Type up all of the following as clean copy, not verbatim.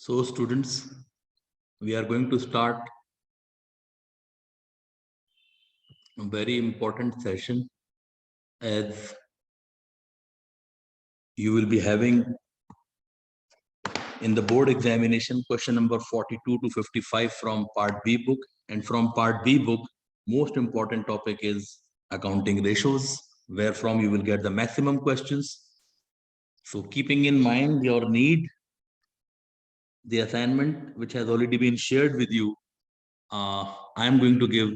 So students, we are going to start a very important session, as you will be having in the board examination question number 42 to 55 from part B book, and from part B book most important topic is accounting ratios, where from you will get the maximum questions. So keeping in mind your need, the assignment which has already been shared with you, I am going to give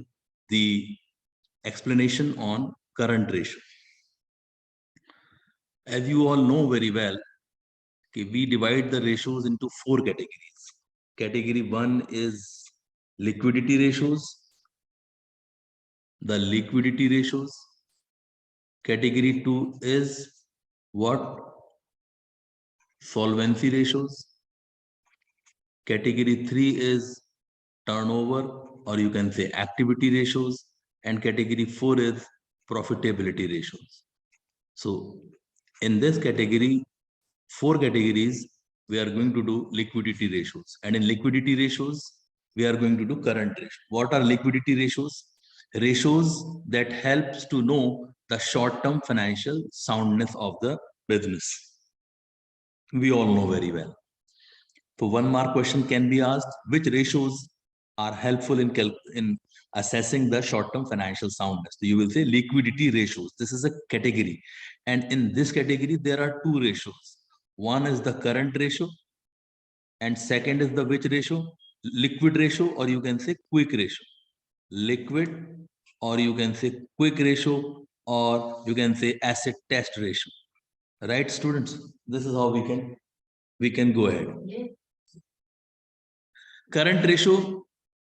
the explanation on current ratio. As you all know very well, we divide the ratios into 4 categories. Category 1 is liquidity ratios, the liquidity ratios. Category 2 is what? Solvency ratios. Category 3 is turnover, or you can say activity ratios, and category 4 is profitability ratios. So in this category, 4 categories, we are going to do liquidity ratios, and in liquidity ratios we are going to do current ratio. What are liquidity ratios? Ratios that helps to know the short-term financial soundness of the business. We all know very well. So one more question can be asked: which ratios are helpful in assessing the short-term financial soundness? So you will say liquidity ratios. This is a category, and in this category there are 2 ratios. One is the current ratio, and second is the which ratio? Liquid ratio, or you can say quick ratio. Liquid, or you can say quick ratio, or you can say asset test ratio. Right, students? This is how we can go ahead. Current ratio,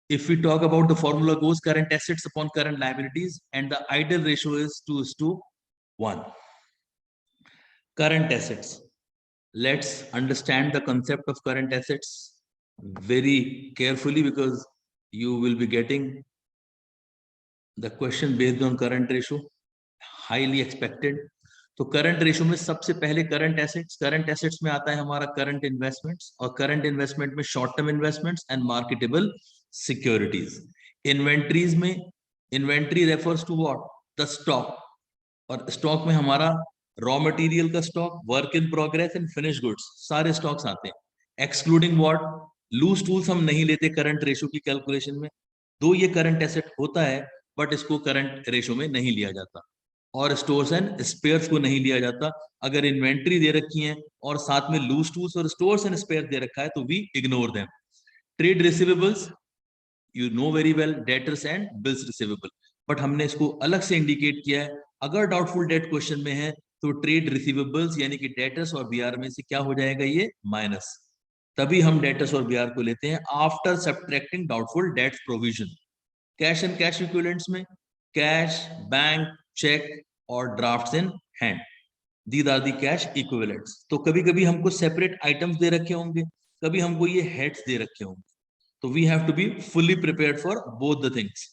if we talk about the formula goes current assets upon current liabilities, and the ideal ratio is 2:1. Current assets. Let's understand the concept of current assets very carefully, because you will be getting the question based on current ratio, highly expected. तो current ratio में सबसे पहले current assets में आता है हमारा current investments, और current investment में short term investments and marketable securities. Inventories में inventory refers to what? The stock, और स्टॉक में हमारा रॉ मटेरियल का stock, work in progress and finish goods, सारे स्टॉक्स आते हैं. Excluding what? लूज टूल्स हम नहीं लेते करंट रेशियो की कैलकुलेशन में, दो ये करंट एसेट होता है बट इसको करंट रेशियो में नहीं लिया जाता. और स्टोर्स एंड स्पेयर्स को नहीं लिया जाता. अगर इन्वेंट्री दे रखी है और साथ में लूज टूल्स और स्टोर्स एंड स्पेयर दे रखा है तो we ignore them. Trade receivables, you know very well, debtors and bills receivable, but हमने इसको अलग से इंडिकेट किया है. अगर डाउटफुल डेट क्वेश्चन में है तो ट्रेड रिसीवेबल्स यानी कि डेटर्स और बीआर में से क्या हो जाएगा? ये माइनस. तभी हम डेटर्स और बीआर को लेते हैं after subtracting doubtful debts provision. Cash and cash equivalents में कैश, बैंक, चेक और drafts in hand, these are the cash equivalents. तो कभी कभी हमको सेपरेट आइटम्स दे रखे होंगे, कभी हमको ये हेड्स दे रखे होंगे, तो we have to be fully prepared for both the things.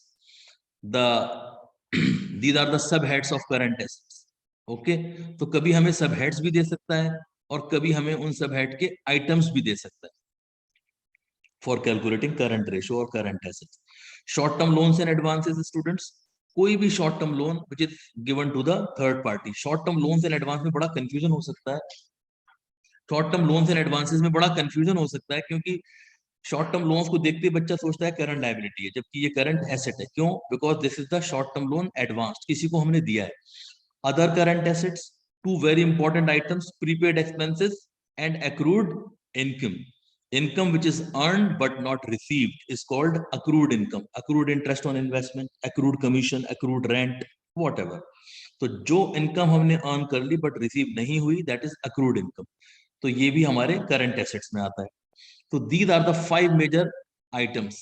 These are the sub heads of current assets. Okay, तो कभी हमें सब हेड्स भी दे सकता है और कभी हमें उन सब हेड के आइटम्स भी दे सकता है फॉर कैलकुलेटिंग करंट रेशियो और current assets. Short term loans and advances students, कोई भी short term loan which is given to the third party. Short term loans and advance में बड़ा कंफ्यूजन हो सकता है. Short term loans and advances में बड़ा कंफ्यूजन हो सकता है, क्योंकि शॉर्ट टर्म लोन्स को देखते ही बच्चा सोचता है करंट लायबिलिटी है, जबकि ये करंट एसेट है. क्यों? Because this is the short term loan advance, किसी को हमने दिया है. Other current assets, two very important items, prepaid expenses and accrued income. Income which is earned but not received is called accrued income. Accrued interest on investment, accrued commission, accrued rent, whatever. तो जो income हमने earn कर ली but receive नहीं हुई, that is accrued income. तो ये भी हमारे करंट एसेट्स में आता है. तो these are the 5 major items,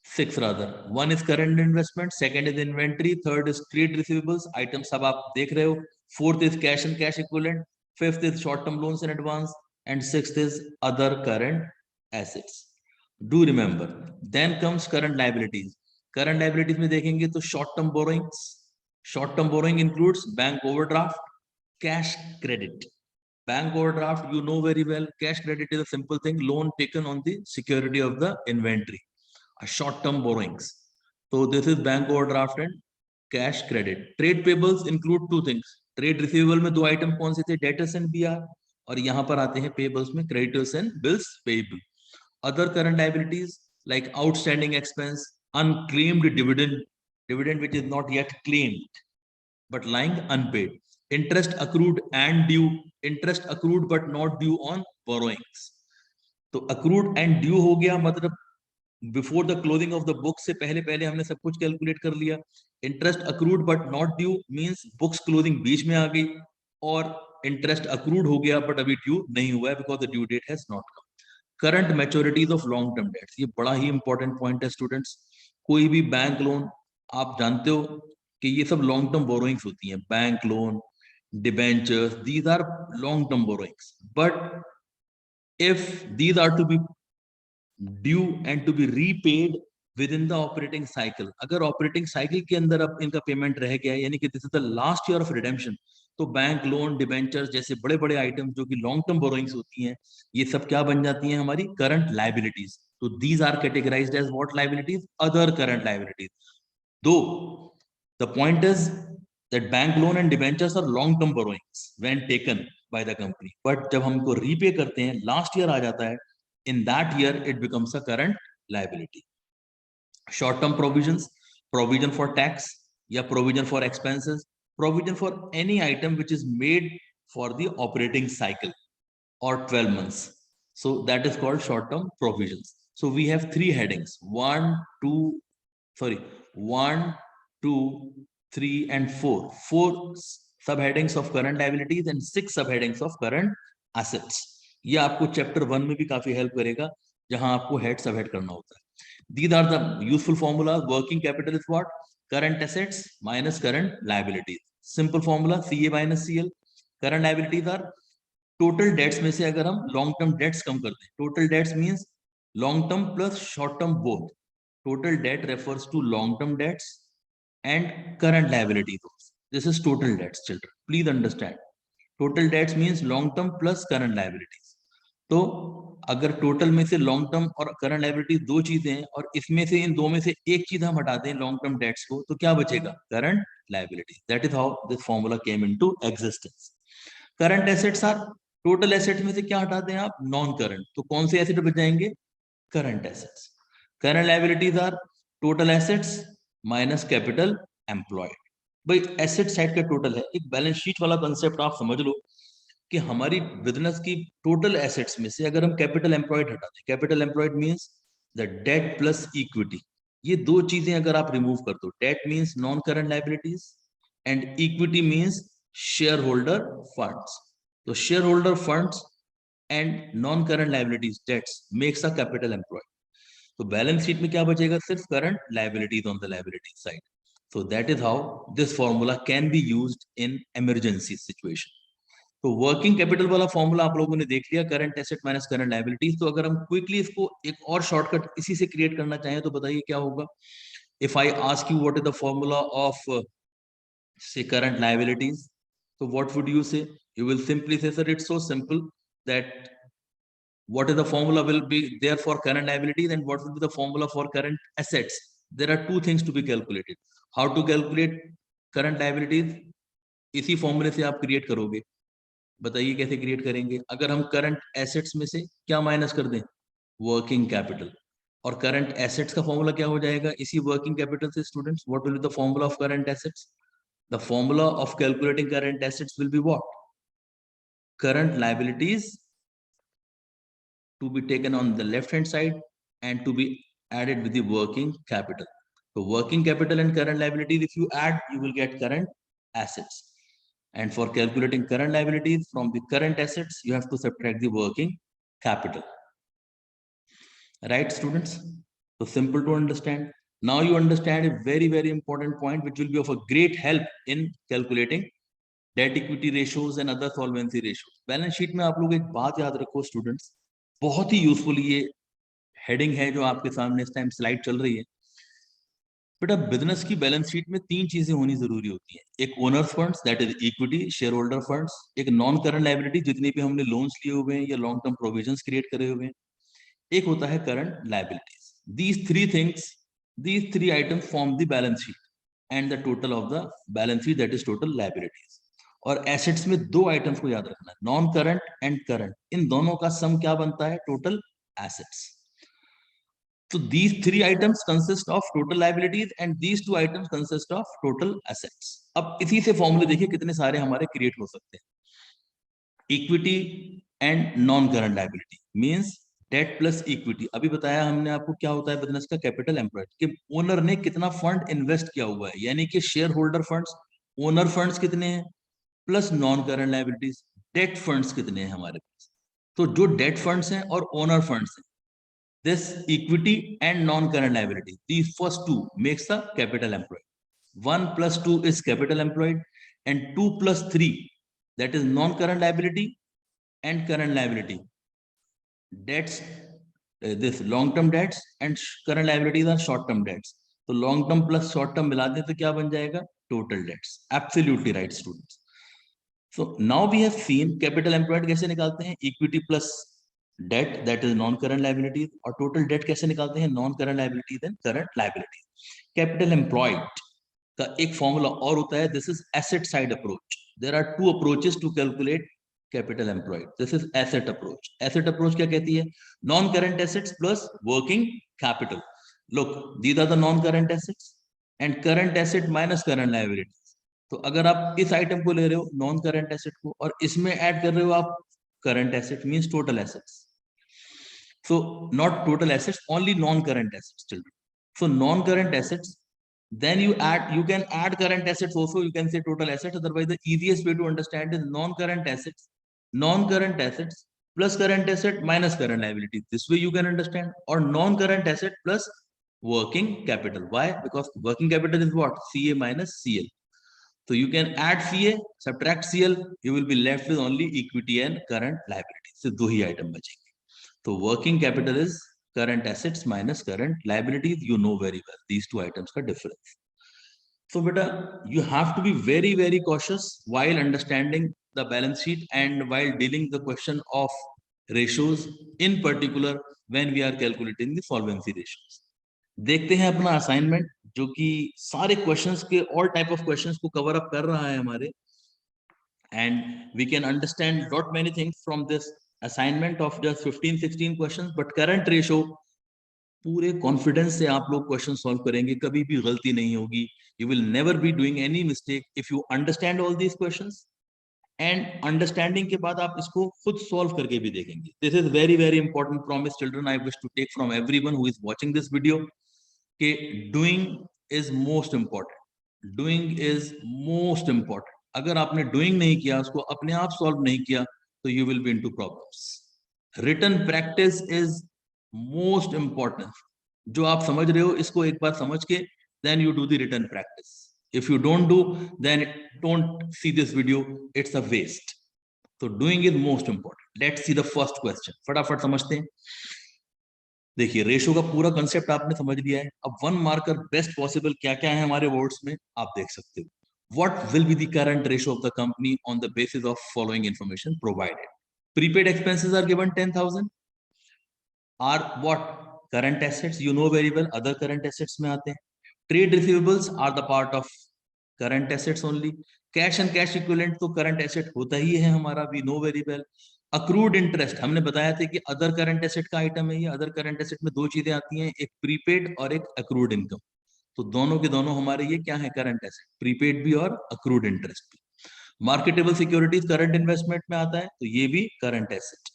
6 rather. One is current investment, second is inventory, third is trade receivables, items सब आप देख रहे हो. Fourth is cash and cash equivalent, fifth is short term loans in advance, and sixth is other current assets. Do remember. Then comes current liabilities. Current liabilities में देखेंगे तो short term borrowings. Short term borrowing includes bank overdraft, cash credit. Bank overdraft, you know very well. Cash credit is a simple thing, loan taken on the security of the inventory, a short-term borrowings. So this is bank overdraft and cash credit. Trade payables include two things. Trade receivable में दो item कौन से थे? Debtors and BR. और यहाँ पर आते हैं payables में creditors and bills payable. Other current liabilities like outstanding expense, unclaimed dividend which is not yet claimed but lying unpaid, interest accrued and due, interest accrued but not due on borrowings. तो accrued and due हो गया मतलब before the closing of the book से पहले पहले हमने सब कुछ कैलकुलेट कर लिया. Interest accrued but not due means books closing बीच में आ गई और इंटरेस्ट अक्रूड हो गया बट अभी ड्यू नहीं हुआ है because the due date has not come. Current maturities of long term debts, ये बड़ा ही इंपॉर्टेंट पॉइंट है स्टूडेंट्स. कोई भी बैंक लोन आप जानते हो कि ये सब लॉन्ग टर्म बोरोइंग्स होती हैं. Bank loan, debentures, these are long term borrowings. But if these are to be due and to be repaid within the operating cycle, अगर ऑपरेटिंग साइकिल के अंदर अब इनका पेमेंट रह गया यानी कि this is the last year of redemption, तो बैंक लोन, डिबेंचर्स जैसे बड़े बड़े आइटम जो कि लॉन्ग टर्म बोरोइंग्स होती हैं, ये सब क्या बन जाती हैं? हमारी करंट लाइबिलिटीज. तो these are categorized as what liabilities? Other current liabilities. Though the point is that bank loan and debentures are long term borrowings when taken by the company, but जब हमको रीपे करते हैं last year आ जाता है, in that year it becomes a current liability. Short term provisions, provision for tax या provision for expenses, provision for any item which is made for the operating cycle or 12 months, so that is called short term provisions. So we have three headings, 1 2 3 and 4 subheadings of current liabilities and 6 subheadings of current assets. ये आपको chapter 1 में भी काफी help करेगा जहां आपको head सबहेड करना होता है. These are the useful formulas. Working capital is what? Current assets minus current liabilities. Simple formula CA minus CL. Current liabilities are total debts में से अगर हम long term debts कम करते हैं. Total debts means long term plus short term both. Total debt refers to long term debts and current liabilities. This is total debts, children. Please understand. Total debts means long term plus current liabilities. तो अगर total में से long term और current liabilities दो चीजें हैं और इसमें से इन दो में से एक चीज हम हटा दें लॉन्ग टर्म डेट्स को, तो क्या बचेगा? Current liabilities. That is how this formula came into existence. Current assets are, total assets में से क्या हटा दें आप? Non current. तो कौन से एसेट बच जाएंगे? Current assets. Current liabilities are total assets minus capital employed. भाई एसेट साइड का टोटल है. एक बैलेंस शीट वाला कंसेप्ट आप समझ लो कि हमारी बिजनेस की टोटल एसेट्स में से अगर हम कैपिटल एम्प्लॉयड हटा दें, capital employed means the debt plus equity, ये दो चीजें अगर आप रिमूव कर दो, debt means non current liabilities and equity means share holder funds. तो share holder funds and non current liabilities debts makes a capital employed. तो balance sheet में क्या बचेगा? सिर्फ current liabilities on the liability side. So that is how this formula can be used in emergency situation. तो working capital वाला formula आप लोगों ने देख लिया, current asset minus current liabilities. तो अगर हम क्विकली इसको एक और शॉर्टकट इसी से क्रिएट करना चाहें तो बताइए क्या होगा? If I ask you what is the formula of say current liabilities, so what would you say? You will simply say, sir, it's so simple that what is the formula will be there for current liabilities and what will be the formula for current assets. There are two things to be calculated. How to calculate current liabilities? इसी फॉर्मूले से आप create करोगे. बताइए कैसे create करेंगे? अगर हम करंट एसेट्स में से क्या माइनस कर दें? Working capital. और करंट एसेट्स का फॉर्मूला क्या हो जाएगा? इसी वर्किंग कैपिटल से. Students, what will be the formula of current assets? The formula of calculating current assets will be what? Current liabilities to be taken on the left hand side and to be added with the working capital. So working capital and current liabilities, if you add, you will get current assets. And for calculating current liabilities from the current assets, you have to subtract the working capital. Right, students? So simple to understand. Now you understand a very, very important point which will be of a great help in calculating debt equity ratios and other solvency ratios. Balance sheet में आप लोग एक बात याद रखो students, बहुत ही useful ये heading है जो आपके सामने इस टाइम स्लाइड चल रही है. बेटा बिजनेस की बैलेंस शीट में तीन चीजें होनी जरूरी होती हैं, एक owners funds that is equity share holder funds, एक नॉन करंट लायबिलिटी जितनी भी हमने लोन्स लिए हुए हैं या लॉन्ग टर्म प्रोविजंस क्रिएट करे हुए हैं, एक होता है current liabilities. These three things, these three items form the balance sheet and the total of the balance sheet that is total liabilities. और एसेट्स में दो आइटम्स को याद रखना है, नॉन करंट एंड करंट, इन दोनों का सम क्या बनता है, total assets. So these three items consist of total liabilities and these two items consist of total assets. अब इसी से फॉर्मूले देखिए कितने सारे हमारे क्रिएट हो सकते हैं। Equity and non current liability means debt plus equity. अभी बताया हमने आपको क्या होता है बिजनेस का कैपिटल एम्प्लॉयड, कि ओनर ने कितना फंड इन्वेस्ट किया हुआ है, यानी कि share holder funds, owner funds कितने हैं, plus non current liabilities, date funds कितने हैं हमारे पास। तो जो डेट फंड्स हैं और ओनर फंड्स हैं, this equity and non-current liability, these first two makes the capital employed. 1 plus 2 is capital employed and 2 plus 3 that is non-current liability and current liability. Debts, this long-term debts and current liabilities are short-term debts. तो long term plus short term मिला दें तो क्या बन जाएगा, total debts. Absolutely right students. So now we have seen capital employed कैसे निकालते हैं, equity plus debt that is non current liabilities, और total debt कैसे निकालते हैं, non current liabilities and current liabilities. Capital employed का एक फॉर्मूला और होता है, this is asset side approach. There are two approaches to calculate capital employed. This is asset approach. Asset approach क्या कहती है, non current assets plus working capital. Look, these are the non current assets and current asset minus current liabilities. तो अगर आप इस item को ले रहे हो नॉन करंट एसेट को और इसमें ऐड कर रहे हो आप current asset, means total assets. So not total assets, only non-current assets children. So non-current assets, then you can add current assets also, you can say total assets. Otherwise the easiest way to understand is non-current assets plus current asset minus current liability. This way you can understand. Or non-current asset plus working capital. Why? Because working capital is what, CA minus CL. So you can add CA, subtract CL, you will be left with only equity and current liability. So दो ही item बचेंगे. So working capital is current assets minus current liabilities. You know very well these two items का difference. So beta, you have to be very very cautious while understanding the balance sheet and while dealing the question of ratios, in particular when we are calculating the solvency ratios. देखते हैं अपना assignment जो कि सारे questions के all type of questions को cover up कर रहा है हमारे, and we can understand lot many things from this assignment of just 15-16 questions. But current ratio पूरे कॉन्फिडेंस से आप लोग क्वेश्चन सॉल्व करेंगे, कभी भी गलती नहीं होगी. You will never be doing any mistake if you understand all these questions, and understanding के बाद आप इसको खुद सॉल्व करके भी देखेंगे. This is very very important promise children I wish to take from everyone who is watching this video, कि doing is most important. Doing is most important. अगर आपने डूइंग नहीं किया, उसको अपने आप सॉल्व नहीं किया, तो you will be into problems. Written practice is most important. जो आप समझ रहे हो इसको एक बार समझ के then you do the written practice. If you don't do then don't see this video, it's a waste. तो doing is most important. Let's see the first question, फटाफट समझते हैं. देखिए रेशो का पूरा कंसेप्ट आपने समझ लिया है. अब वन मार्कर बेस्ट पॉसिबल क्या क्या है हमारे वर्ड्स में आप देख सकते हो. What will be the current ratio of the company on the basis of following information provided. Prepaid expenses are given 10,000. Are what, current assets, you know very well, other current assets में आते हैं. Trade receivables are the part of current assets only. Cash and cash equivalent तो current asset होता ही है हमारा, we know very well. Accrued interest हमने बताया था कि अदर करंट एसेट का आइटम है ये. अदर करंट एसेट में दो चीजें आती हैं, एक प्रीपेड और एक अक्रूड इनकम. तो दोनों के दोनों हमारे ये क्या है, करंट एसेट, प्रीपेड भी और अक्रूड इंटरेस्ट भी. मार्केटेबल सिक्योरिटीज करंट इन्वेस्टमेंट में आता है, तो ये भी current asset.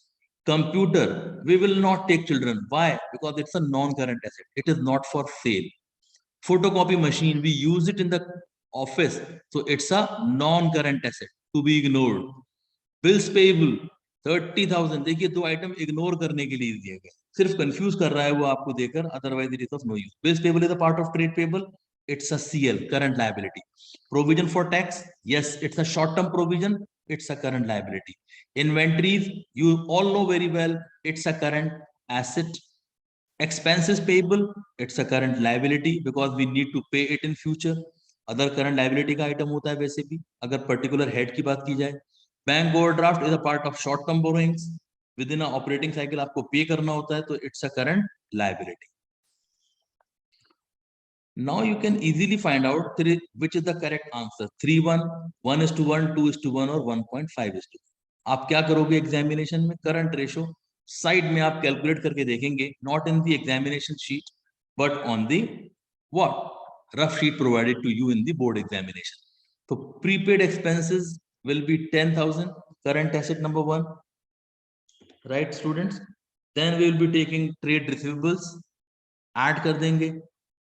Computer we will not take children, why, because it's a non current asset, it is not for sale. photocopy machine, we use it in the office, so it's a non current asset to be ignored. Bills payable 30,000. देखिए दो item ignore करने के लिए दिए गए, सिर्फ confuse कर रहा है वो आपको देकर, otherwise it is of no use. Bills payable is a part of trade payable, it's a CL, current liability. Provision for tax, yes, it's a short term provision, it's a current liability. Inventories, you all know very well, it's a current asset. Expenses payable, it's a current liability because we need to pay it in future. Other current liability का item होता है वैसे भी, अगर particular head की बात की जाए. Bank overdraft is a part of short term borrowings, with in operating cycle आपको पे करना होता है, तो it's a current liability. Now you can easily find out which is the correct answer. 3 1, 1:1, 2:1 और 1.5:1. आप क्या करोगे एग्जामिनेशन में? करंट रेशो साइड में आप कैलकुलेट करके देखेंगे, not in the examination sheet but on the what rough sheet provided to you in the board examination. तो prepaid expenses will be 10,000, current asset number 1, right students? Then we will be taking trade receivables, add कर देंगे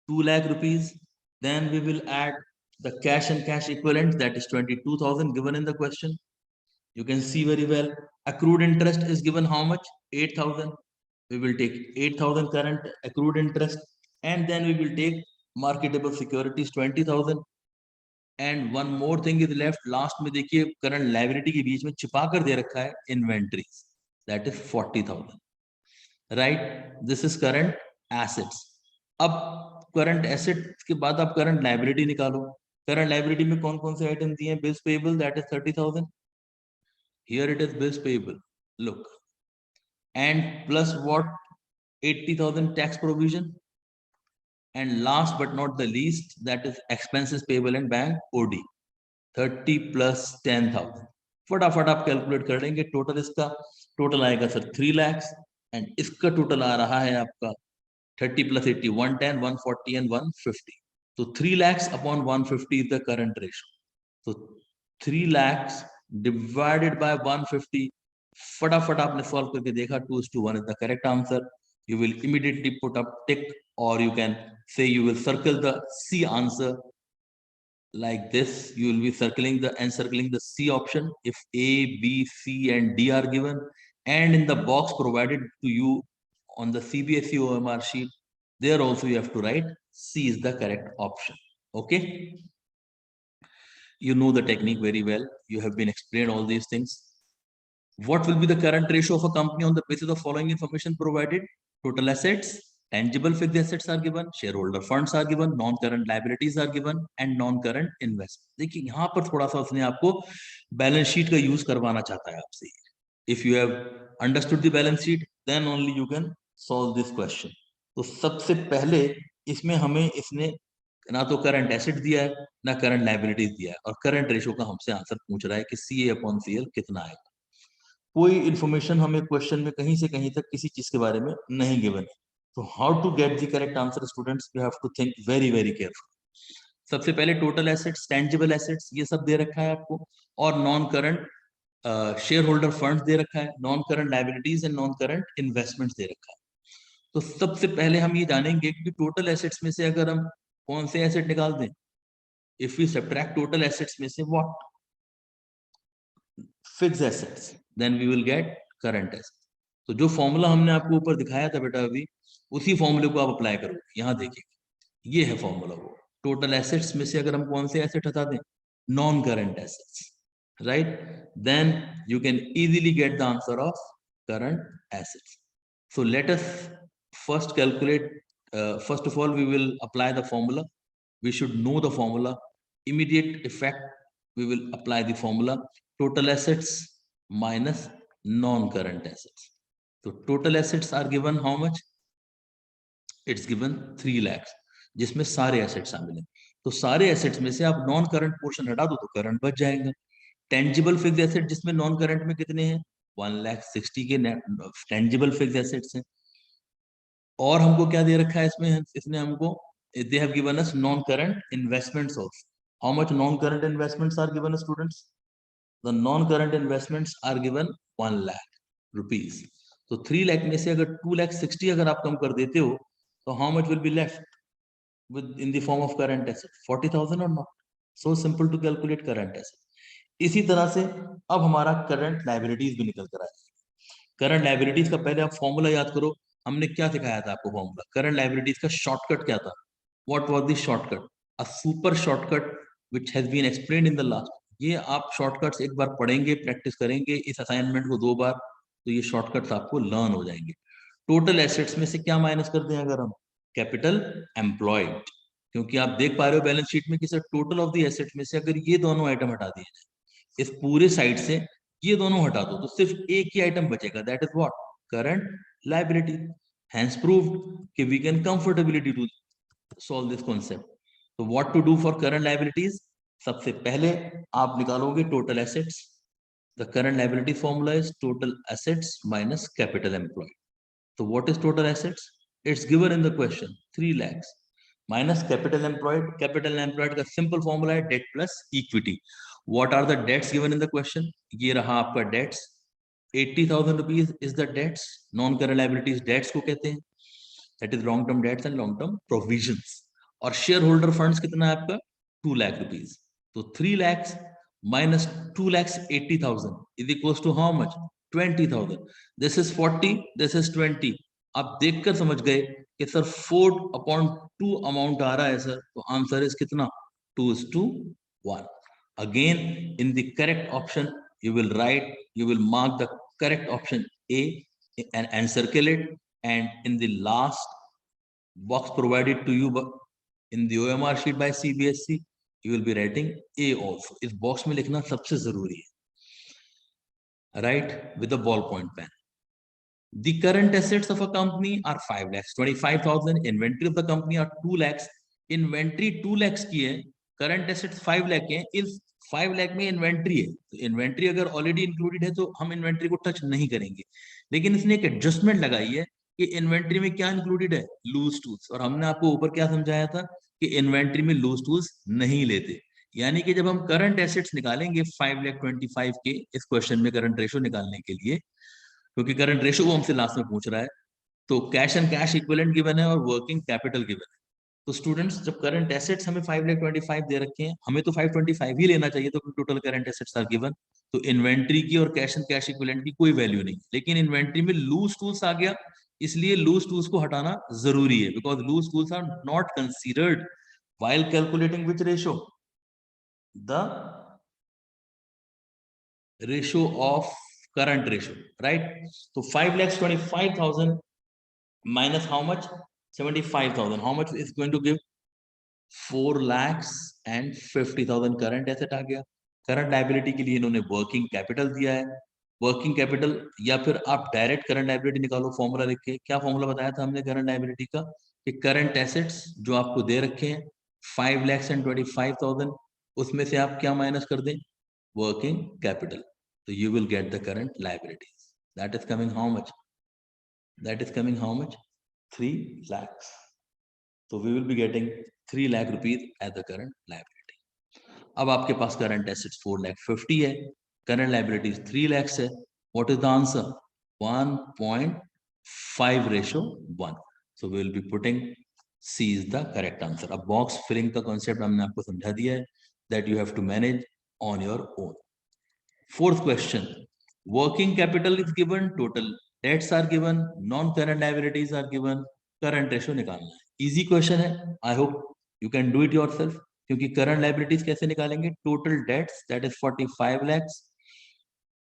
2 lakh rupees. Then we will add the cash and cash equivalent, that is 22,000 given in the question. You can see very well. Accrued interest is given how much? 8,000. We will take 8,000 current accrued interest, and then we will take marketable securities 20,000. And one more thing is left. Last में देखिए current liability के बीच में छिपा कर दे रखा है inventories, that is 40,000. Right? This is current assets. अब current asset के बाद आप करंट लाइबिलिटी निकालो. करंट लाइबिलिटी में कौन कौन से आइटम दिए हैं? Bills payable, that is 30,000. Here it is bills payable, look, and plus what? 80,000 tax provision, and last but not the least that is expenses payable and bank OD, 30 प्लस 10,000. फटाफट आप calculate कर लेंगे. टोटल इसका total आएगा sir 3 lakh, and इसका total आ रहा है आपका 30 plus 80, 110, 140 and 150. So 3 lakhs upon 150 is the current ratio. So 3 lakhs divided by 150. फटाफट आपने सॉल्व करके देखा, 2:1 is the correct answer. You will immediately put up tick, or you can say you will circle the C answer like this. You will be circling the encircling the C option if A, B, C and D are given, and in the box provided to you on the CBSE OMR sheet, there also you have to write C is the correct option. Okay, you know the technique very well. You have been explained all these things. What will be the current ratio of a company on the basis of following information provided? Total assets, tangible fixed assets are given, shareholder funds are given, non-current liabilities are given, and non-current investment. देखिए यहाँ पर थोड़ा सा उसने आपको balance sheet का use करवाना चाहता है आपसे. If you have understood the balance sheet, then only you can solve this question. तो सबसे पहले इसमें हमें इसने ना तो करंट एसेट दिया है ना करंट लाइबिलिटीज दिया है, और करंट रेशो का हमसे आंसर पूछ रहा है कि CA/CL कितना आएगा. कोई इंफॉर्मेशन हमें क्वेश्चन में कहीं से कहीं तक किसी चीज के बारे में नहीं गिवन है. तो how to get the correct answer students? You have to think very very careful. सबसे पहले टोटल एसेट्स, टेंजिबल एसेट्स, ये सब दे रखा है आपको, और non current share holder fund दे रखा है, non current liabilities and non current investments दे रखा है. तो सबसे पहले हम ये जानेंगे कि टोटल एसेट्स में से अगर हम कौन से एसेट निकाल दें. If we subtract total assets में से what? Fixed assets, then we will get current assets. तो जो फॉर्मूला हमने आपको ऊपर दिखाया था बेटा अभी, उसी फॉर्मूले को आप अप्लाई करो. यहाँ देखिए, ये है फॉर्मूला. वो टोटल एसेट्स में से अगर हम कौन से एसेट हटा दें? Non current assets, right? Then you can easily get the answer of current assets. So let us first calculate. First of all, we will apply the formula. We should know the formula. Immediate effect, we will apply the formula. Total assets minus non-current assets. So total assets are given how much? It's given 3 lakhs, जिसमें सारे assets शामिल हैं. तो सारे assets में से आप non current portion हटा दो तो करंट बच जाएगा. टेंजिबल फिक्स्ड एसेट जिसमें नॉन करंट में कितने हैं? 1,60,000 के टेंजिबल फिक्स्ड एसेट्स हैं. और हमको क्या दे रखा है इसमें? इसने हमको, they have given us non current investments of how much? Non current investments are given students. The non current investments are given 1 lakh rupees. तो 3 लाख में से अगर 2,60,000 अगर आप कम कर देते हो, तो how much will be left with in the form of current asset? 40,000 or not? So simple to calculate current asset. इसी तरह से अब हमारा करंट लाइबिलिटीज भी निकल कर आएगा. करंट लाइबिलिटीज का पहले आप फॉर्मूला याद करो. हमने क्या सिखाया था आपको फॉर्मूला? करंट लाइबिलिटीज का शॉर्टकट क्या था? What was the shortcut? A super shortcut which has been explained in the last. ये आप शॉर्टकट्स एक बार पढ़ेंगे, प्रैक्टिस करेंगे इस असाइनमेंट को 2 बार, तो ये शॉर्टकट्स आपको लर्न हो जाएंगे. टोटल एसेट्स में से क्या माइनस कर दें अगर हम, कैपिटल एम्प्लॉयड, क्योंकि आप देख पा रहे हो बैलेंस शीट में कि sir total of the asset में से अगर ये दोनों आइटम हटा दिए जाए, इस पूरे साइड से ये दोनों हटा दो, तो सिर्फ एक ही आइटम बचेगा, that is what, current liability. Hence proved कि we can comfortably do solve this concept. तो what to do for current liabilities, सबसे पहले आप निकालोगे total assets. The current liability formula is total assets minus capital employed. तो what is total assets, it's given in the question 3 lakhs minus capital employed. Capital employed का simple formula है debt plus equity. What are the debts given in the question, ये रहा आपका debts, 80,000 rupees is the debts. Non current liabilities debts को कहते हैं, that is long term debts and long term provisions. और share holder funds कितना है आपका, 2 लाख रुपीज। तो 3 lakhs minus 2 lakhs 80,000 is equals to how much, 20,000. This is 40, this is 20. आप देखकर समझ गए कि सर 4/2 अमाउंट आ रहा है सर, तो आंसर इज कितना, 2:1. Again, in the correct option, you will write, you will mark the correct option A and circle it, and in the last box provided to you in the OMR sheet by CBSE, you will be writing A also. इस box में लिखना सबसे जरूरी है, right, with a ballpoint pen. The current assets of a company are 5,25,000. Inventory of the company are 2 lakhs. Inventory 2 lakhs की है, current assets 5 lakh है, इस 5 lakh में इन्वेंट्री है, तो इन्वेंट्री अगर ऑलरेडी इंक्लूडेड है तो हम इन्वेंट्री को टच नहीं करेंगे। लेकिन इसने एक एडजस्टमेंट लगाई है कि इन्वेंट्री में क्या इंक्लूडेड है, लूज टूल्स। और हमने आपको ऊपर क्या समझाया था कि इन्वेंट्री में लूज टूल्स नहीं लेते। यानी कि जब हम करंट एसेट्स निकालेंगे 5,25,000 के इस क्वेश्चन में करंट रेशो निकालने के लिए, क्योंकि करंट रेशो वो हमसे लास्ट में पूछ रहा है, तो cash and cash equivalent given है और वर्किंग कैपिटल गिवन है। तो स्टूडेंट्स, जब करंट एसेट्स हमें 5,25,000 दे रखे हैं, हमें तो 525 ही लेना चाहिए, तो total current assets are given. तो इन्वेंट्री की और कैश एंड कैश इक्विवेलेंट की कोई वैल्यू नहीं, लेकिन इन्वेंट्री में लूज टूल्स आ गया, इसलिए लूज टूल्स को हटाना जरूरी है, because loose tools are not considered while calculating which ratio, the ratio of current ratio, right? So 5,25,000 minus how much, 75,000, how much is going to give, 4,50,000 current asset आ गया। Current liability के लिए इन्होंने working capital दिया है, working capital, या फिर आप डायरेक्ट करंट लायबिलिटी निकालो फॉर्मूला लिख के। क्या फॉर्मूला बताया था हमने करंट लायबिलिटी का, कि करंट एसेट्स जो आपको दे रखे हैं 5,25,000, उसमें से आप क्या माइनस कर दें, working capital, so you will get the current liabilities. That is coming how much, that is coming how much, 3 lakhs. So we will be getting 3 lakh rupees as the current liability. अब आपके पास current assets 4,50,000 है, current liabilities 3 lakhs है. What is the answer, 1.5:1. So we will be putting C is the correct answer. अब box filling का concept हमने आपको समझा दिया है, that you have to manage on your own. Fourth question, working capital is given, total debts are given, non-current liabilities are given, current ratio निकालना है। Easy question है, I hope you can do it yourself, क्योंकि current liabilities कैसे निकालेंगे, total debts that is 45 lakhs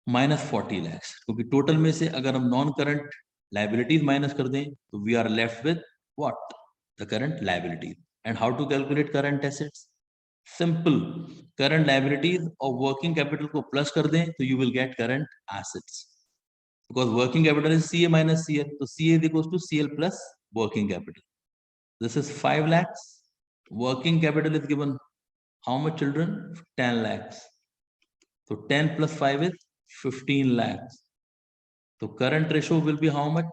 minus 40 lakhs, क्योंकि total में से अगर हम non-current liabilities minus कर दें तो we are left with what, the current liabilities. And how to calculate current assets, simple, current liabilities और वर्किंग कैपिटल को प्लस कर दें तो you will get current assets, because working capital is CA minus CL, तो CA is equals to CL plus working capital. This is 5 lakhs, working capital is given how much children, 10 lakhs, तो 10 plus 5 is 15 lakhs. तो current ratio will be how much,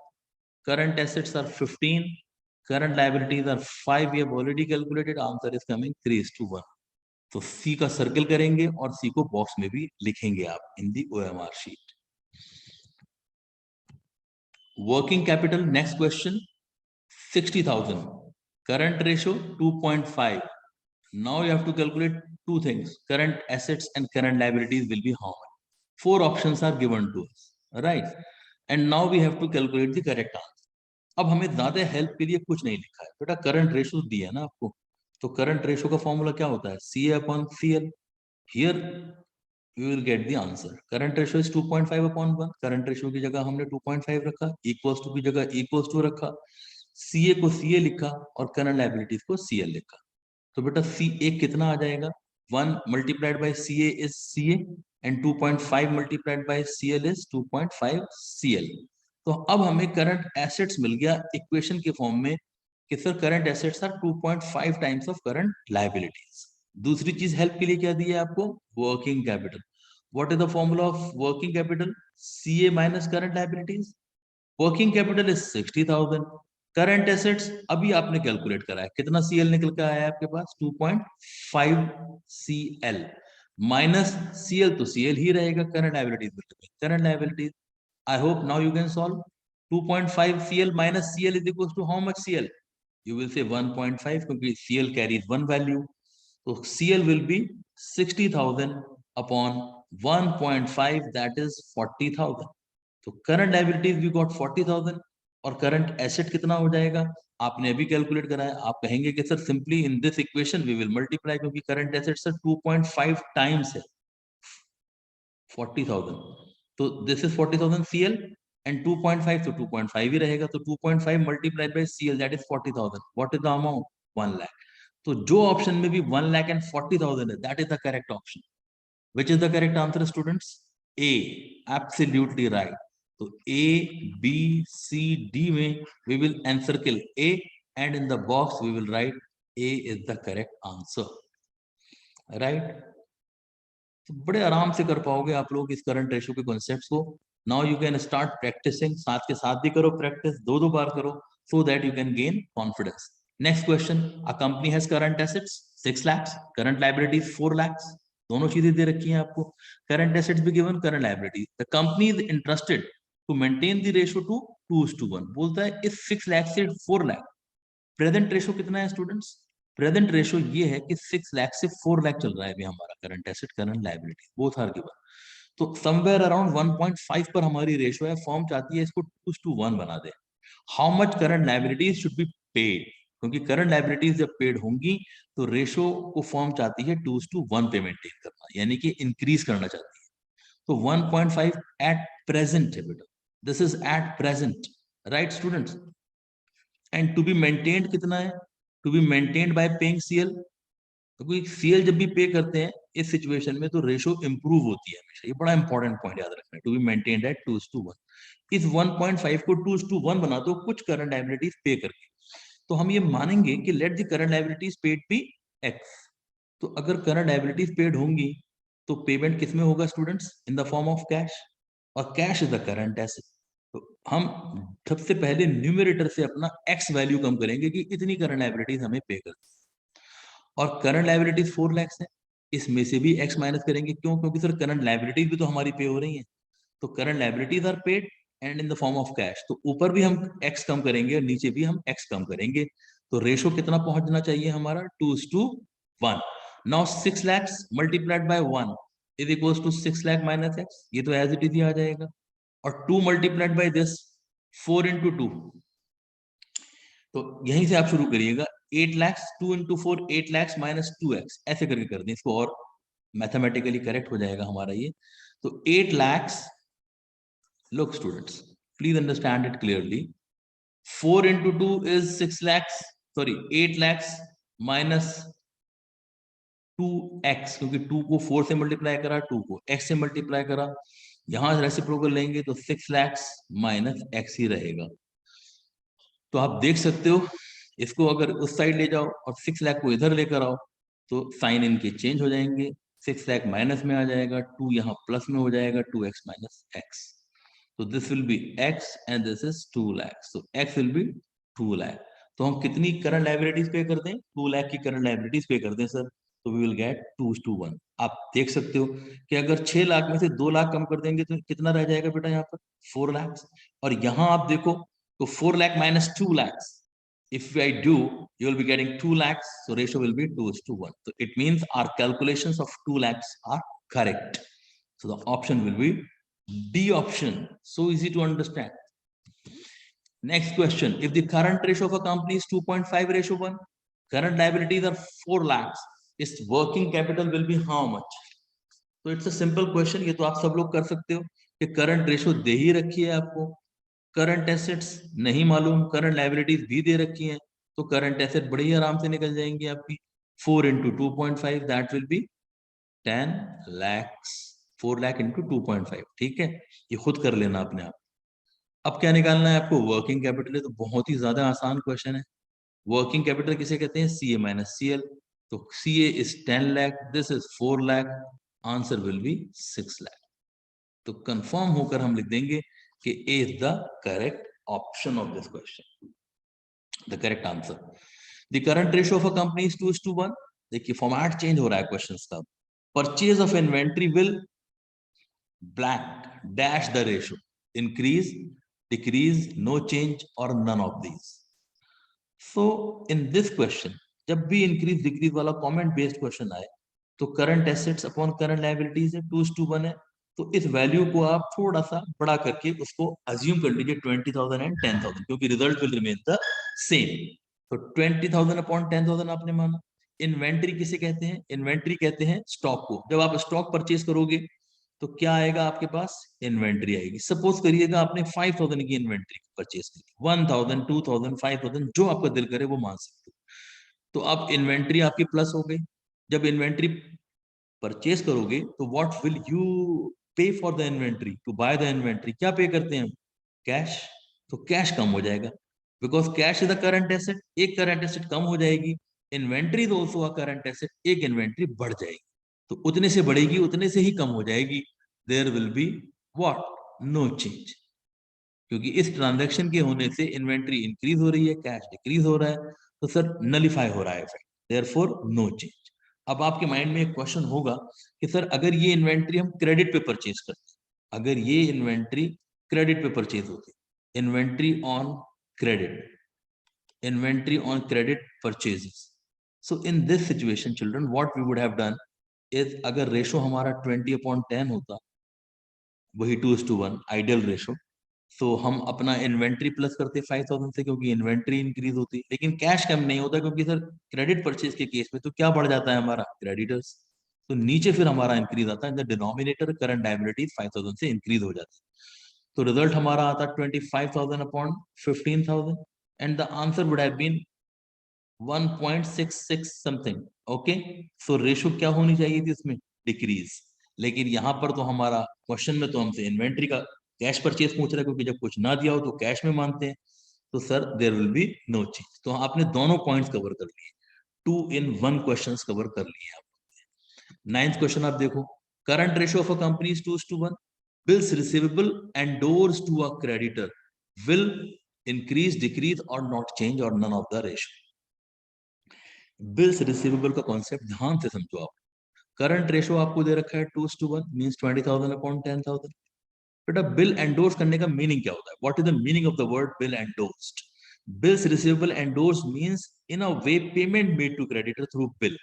current assets are 15, current liabilities are 5, we have already calculated, answer is coming 3:1. तो सी का circle करेंगे और सी को box में भी लिखेंगे आप in the OMR sheet. Working capital, next question, 60,000, current ratio 2.5. now you have to calculate two things, current assets and current liabilities will be how much. 4 options are given to us, right? and now we have to calculate the correct answer. अब हमें ज्यादा help के लिए कुछ नहीं लिखा है बेटा, करंट रेशो दिया है ना आपको, तो करंट रेशो का फॉर्मूला क्या होता है, CA/CL. Here we will get the answer. Current ratio is 2.5 upon 1. Current ratio की जगह हमने 2.5 रखा, equals to की जगह equals to रखा, CA को CA लिखा और current liabilities को CL लिखा. तो बेटा CA कितना आ जाएगा? 1 multiplied by CA is CA and 2.5 multiplied by CL is 2.5 CL. तो अब हमें करंट एसेट्स मिल गया इक्वेशन के फॉर्म में कि sir current assets are 2.5 times of current liabilities. दूसरी चीज हेल्प के लिए क्या दी है आपको? Working capital. What is the formula of working capital? CA minus current liabilities. Working capital is 60,000. Current assets अभी आपने कैलकुलेट करा है, कितना CL निकल के आया है आपके पास? 2.5 CL माइनस CL, तो CL ही रहेगा. Current liabilities, current liabilities. I hope now you can solve. 2.5 CL minus CL is equals to how much CL? You will say 1.5 क्योंकि CL carries one value. So CL will be 60,000 upon 1.5, that is 40,000. तो current liabilities we got 40,000 और current asset कितना हो जाएगा? आपने अभी calculate करा है. आप कहेंगे कि sir simply in this equation we will multiply, क्योंकि करंट एसेट्स 2.5 टाइम्स है 40,000. तो दिस इज 40,000 CL and 2.5, तो 2.5 ही रहेगा. तो 2.5 multiplied by CL, that is 40,000. What is the amount? 1 lakh. तो जो ऑप्शन में भी 1 lakh and 40,000 है, that is the correct option. Which is the correct answer, students? A. Absolutely right. तो A, B, C, D में we will encircle A and in the box we will write A is the correct answer. Right? तो बड़े आराम से कर पाओगे आप लोग इस करंट रेशियो के कॉन्सेप्ट्स को. Now you can start practicing. साथ के साथ भी करो प्रैक्टिस, दो बार करो, so that you can gain confidence. Next question. A company has current assets 6 lakhs, current liabilities 4 lakhs. दोनों चीजें दे रखी हैं आपको. करंट एसेट्स भी given, current liabilities. The company is interested to maintain the ratio to 2:1. बोलता है इस 6 lakh से 4 lakh. प्रेजेंट रेशियो कितना है स्टूडेंट्स? प्रेजेंट रेशियो ये है कि 6 लाख से 4 लाख चल रहा है अभी हमारा current asset current liability both are given. तो समवेयर अराउंड 1.5 पर हमारी रेशियो है. फॉर्म चाहती है इसको 2:1 बना दे. How much current liabilities should be paid? क्योंकि करंट लायबिलिटीज जब पेड होंगी तो रेशियो को फॉर्म चाहती है 2:1 पे मेंटेन करना, यानी कि इंक्रीज करना चाहती है. तो 1.5 एट प्रेजेंट है बेटा. This is at present, right students? And to be maintained कितना है? To be maintained by paying CL. क्योंकि CL जब भी पे करते हैं इस सिचुएशन में तो रेशियो इंप्रूव होती है हमेशा. ये बड़ा इंपॉर्टेंट पॉइंट याद रखना है. To be maintained at 2:1. इस 1.5 को 2:1 बना दो कुछ करंट लायबिलिटीज पे करके. तो हम ये मानेंगे कि let the current liabilities paid be X. तो अगर करंट लायबिलिटीज पेड होंगी तो पेमेंट किसमें होगा students? In the form of cash. और cash is the current asset. तो हम सबसे पहले न्यूमरेटर से अपना X वैल्यू कम करेंगे कि इतनी करंट लायबिलिटीज हमें पे कर. और करंट लायबिलिटीज 4 lakhs है, इसमें से भी X माइनस करेंगे. क्यों? क्योंकि सर करंट लायबिलिटीज भी तो हमारी पे हो रही है. तो current liabilities are paid and in the form of cash. तो ऊपर भी हम X कम करेंगे और नीचे भी हम X कम करेंगे. तो रेशो कितना पहुंचना चाहिए हमारा? 2:1. Now 6 lakhs multiplied by 1 is equals to 6 lakh minus X. ये तो एज इट इज ही आ जाएगा. और 2 मल्टीप्लाइड बाय दिस 4 into 2. तो यहीं से आप शुरू करिएगा. 8 lakhs 2 into 4 8 lakhs minus 2x ऐसे करके कर दें इसको और मैथमेटिकली करेक्ट हो जाएगा हमारा ये. तो 8 lakhs, look students, please understand it clearly. 4 into 2 is 6 lakhs, sorry 8 lakhs minus 2x, क्योंकि 2 को 4 से मल्टीप्लाई करा, 2 को x से मल्टीप्लाई करा. यहां रेसिप्रोकल लेंगे तो 6 lakhs minus x ही रहेगा. तो आप देख सकते हो इसको अगर उस साइड ले जाओ और 6 लाख को इधर लेकर आओ तो साइन इनके चेंज हो जाएंगे. 6 लाख माइनस में आ जाएगा, 2 यहाँ प्लस में हो जाएगा, 2x माइनस x. तो this will be x and this is 2 lakh. So x will be 2 lakh. तो हम कितनी करंट लायबिलिटीज पे कर दें? 2 लाख की करंट लायबिलिटीज पे कर दें सर. तो वी विल गेट 2:1. आप देख सकते हो कि अगर 6 लाख में से 2 लाख कम कर देंगे तो कितना रह जाएगा बेटा यहाँ पर? 4 लाख. और यहाँ आप देखो तो 4 lakh minus 2 lakhs. If I do, you will be getting 2 lakhs. So ratio will be 2:1. So it means our calculations of 2 lakhs are correct. So the option will be D option. So easy to understand. Next question. If the current ratio of a company is 2.5:1, current liabilities are 4 lakhs. Its working capital will be how much? तो it's a simple question, ये तो आप सब लोग कर सकते हो कि करंट रेशो दे ही रखी है आपको, करंट एसेट्स नहीं मालूम, करंट लायबिलिटीज भी दे रखी हैं, तो करंट एसेट बड़े ही आराम से निकल जाएंगी आपकी। 4 into 2.5 that will be 10 lakhs, 4 lakh into 2.5, ठीक है, ये खुद कर लेना अपने आप। अब क्या निकालना है आपको, वर्किंग कैपिटल है, तो बहुत ही ज्यादा आसान क्वेश्चन है। वर्किंग कैपिटल किसे कहते हैं, सी ए माइनस सी एल, तो C A is 10 lakh, this is 4 lakh, answer will be 6 lakh. तो कंफर्म होकर हम लिख देंगे कि A is the correct option of this question, the correct answer. The current ratio of a company is 2:1। देखिए फॉर्मेट चेंज हो रहा है क्वेश्चंस का। Purchase of inventory will blank dash the ratio, increase, decrease, no change और none of these. So in this question जब भी increase decrease वाला comment based question आए तो current assets upon current liabilities है, 2:1 है, तो इस वैल्यू को आप थोड़ा सा बड़ा करके उसको अज्यूम कर लीजिए 20,000 एंड 10,000, क्योंकि result will remain the same. तो 20,000 अपॉन 10,000 आपने माना। इन्वेंट्री किसे कहते हैं, इन्वेंट्री कहते हैं स्टॉक को। जब आप स्टॉक परचेज करोगे तो क्या आएगा आपके पास, इन्वेंट्री आएगी। सपोज करिएगा आपने 5,000 की इन्वेंट्री परचेज की, 1,000, 2,000, 5,000 जो आपका दिल करे वो मान सकते हो। तो अब इन्वेंट्री आपकी प्लस हो गई। जब इन्वेंट्री परचेज करोगे तो what will you pay for the inventory, to buy the inventory, क्या पे करते हैं हम, कैश। तो कैश कम हो जाएगा, because cash is the current asset, एक करंट एसेट कम हो जाएगी। Inventory is also a current asset, एक इन्वेंट्री बढ़ जाएगी, तो उतने से बढ़ेगी उतने से ही कम हो जाएगी। There will be what, no change, क्योंकि इस ट्रांजैक्शन के होने से इन्वेंट्री इंक्रीज हो रही है, कैश डिक्रीज हो रहा है, तो सर नलिफाई हो रहा है इफेक्ट, देयरफॉर नो चेंज। अब आपके माइंड में एक क्वेश्चन होगा कि सर अगर ये इन्वेंट्री हम क्रेडिट पे परचेज करते हैं, अगर ये इन्वेंट्री क्रेडिट पे परचेज होती, inventory on credit, inventory on credit purchases. So in this situation children what we would have done is, अगर रेशो हमारा 20/10 होता, वही 2:1 आइडियल रेशो, तो हम अपना इन्वेंट्री प्लस करते 5,000 से, क्योंकि इन्वेंट्री इंक्रीज होती, लेकिन कैश कम नहीं होता, क्योंकि सर क्रेडिट परचेज के केस में तो क्या बढ़ जाता है हमारा, क्रेडिटर्स, तो नीचे फिर हमारा इंक्रीज आता है, द डिनोमिनेटर करंट लायबिलिटीज 5,000 से इंक्रीज हो जाती है। तो रिजल्ट हमारा आता 25,000 upon 15,000 and the answer would have been 1.66 something. Okay, so ratio क्या होनी चाहिए थी इसमें, डिक्रीज। लेकिन यहां पर तो हमारा क्वेश्चन में तो हमसे इन्वेंट्री का कैश परचेज पूछ रहा है, क्योंकि जब कुछ ना दिया हो तो कैश में मानते हैं, तो sir there will be no change. तो आपने दोनों पॉइंट्स कवर कर लिए, 2 in 1 क्वेश्चंस कवर कर लिए आप। 9th क्वेश्चन आप देखो, current ratio of a company is 2:1, bills receivable endorse to a creditor will increase, decrease और नॉट चेंज और none of the ratio. Bills receivable का कॉन्सेप्ट ध्यान से समझो आप। करंट रेशो आपको दे रखा है 2:1 मींस 20,000 अपॉन 10,000। बेटा बिल एंडोर्स करने का मीनिंग क्या होता है, what is the meaning of the word bill endorsed. Bills receivable endorse means in a way payment made to creditor through bill.